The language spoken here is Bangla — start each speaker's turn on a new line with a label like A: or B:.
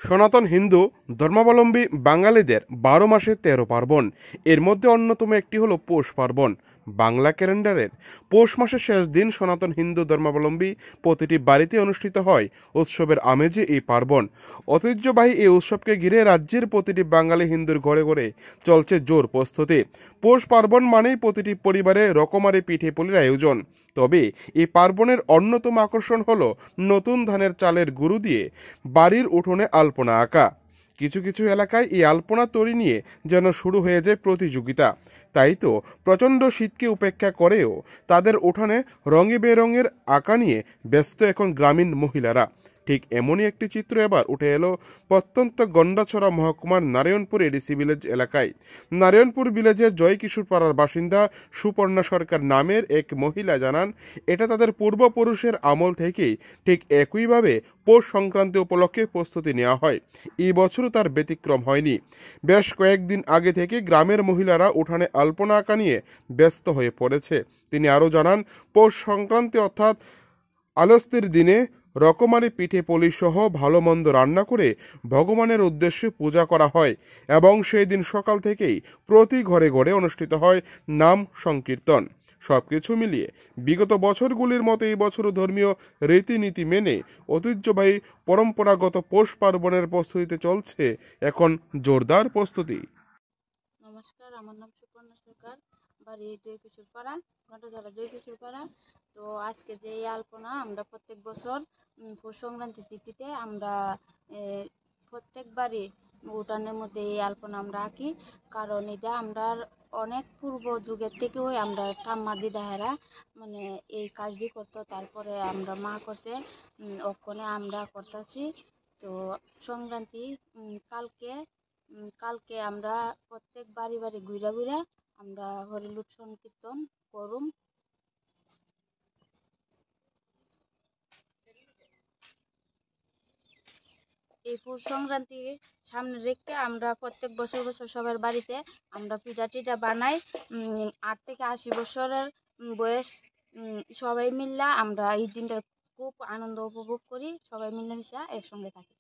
A: সনাতন হিন্দু ধর্মাবলম্বী বাঙালিদের ১২ মাসে ১৩ পার্বণ। এর মধ্যে অন্যতম একটি হলো পৌষ পার্বণ। বাংলা ক্যালেন্ডারের পৌষ মাসের শেষ দিন সনাতন হিন্দু ধর্মাবলম্বী প্রতিটি বাড়িতে অনুষ্ঠিত হয় উৎসবের আমেজে এই পার্বণ। ঐতিহ্যবাহী এই উৎসবকে ঘিরে রাজ্যের প্রতিটি বাঙালি হিন্দুর ঘরে ঘরে চলছে জোর প্রস্তুতি। পৌষ পার্বণ মানেই প্রতিটি পরিবারে রকমারি পিঠে পুলির আয়োজন। তবে এই পার্বণের অন্যতম আকর্ষণ হলো নতুন ধানের চালের গুঁড়ো দিয়ে বাড়ির উঠোনে আলপনা আঁকা। কিছু কিছু এলাকায় এই আলপনা তৈরি নিয়ে যেন শুরু হয়ে যায় প্রতিযোগিতা। তাই তো প্রচণ্ড শীতকে উপেক্ষা করেও তাদের উঠানে রঙে বেরঙের আঁকা নিয়ে ব্যস্ত এখন গ্রামীণ মহিলারা। ঠিক এমনই একটি চিত্র এবার উঠে এলো প্রত্যন্ত গন্ডাছড়া মহকুমার নারায়ণপুর এডিসি ভিলেজ এলাকায়। নারায়ণপুর ভিলেজের জয়কিশোর পাড়ার বাসিন্দা সুপর্ণা সরকার নামের এক মহিলা জানান, এটা তাদের পূর্বপুরুষের আমল থেকেই ঠিক একইভাবে পৌষ সংক্রান্তি উপলক্ষে প্রস্তুতি নেওয়া হয়। এই বছরও তার ব্যতিক্রম হয়নি। বেশ কয়েকদিন আগে থেকে গ্রামের মহিলারা উঠানে আলপনা আঁকা নিয়ে ব্যস্ত হয়ে পড়েছে। তিনি আরও জানান, পৌষ সংক্রান্তি অর্থাৎ আলস্তির দিনে রকমারি পিঠে পুলি সহ ভালো মন্দ রান্না করে ভগবানের উদ্দেশ্যে পূজা করা হয় এবং সেই দিন সকাল থেকেই প্রতি ঘরে ঘরে অনুষ্ঠিত হয় নাম সংকীর্তন। সবকিছু মিলিয়ে বিগত বছরগুলির মতো এই বছরও ধর্মীয় রীতিনীতি মেনে ঐতিহ্যবাহী পরম্পরাগত পৌষ পার্বণের প্রস্তুতিতে চলছে এখন জোরদার প্রস্তুতি।
B: নমস্কার, আমার নাম সুপর্ণা সরকার, বাড়ি জয়কিশোরপাড়া, ঘণ্টাঝাড়া জয়কিশোরপাড়া। তো আজকে যে এই আলপনা আমরা প্রত্যেক বছর পৌষ সংক্রান্তি তিথিতে আমরা প্রত্যেকবারই উঠানের মধ্যে এই আলপনা আমরা আঁকি। কারণ এটা আমরা অনেক পূর্ব যুগের থেকেও আমরা ঠাম্মা দিদাহেরা মানে এই কাজটি করতো, তারপরে আমরা মা করছে ওখানে আমরা করতেছি। তো সংক্রান্তি কালকে কালকে আমরা প্রত্যেক বাড়ি বাড়ি ঘুরা ঘুরা আমরা হরিলুট সংকীর্তন করুম। এই পৌষ সংক্রান্তি সামনে রেখে আমরা প্রত্যেক বছর বছর সবার বাড়িতে আমরা পিঠা টিঠা বানাই। 8 থেকে 80 বছরের বয়স সবাই মিললা আমরা এই দিনটা খুব আনন্দ উপভোগ করি, সবাই মিলেমিশে একসঙ্গে থাকি।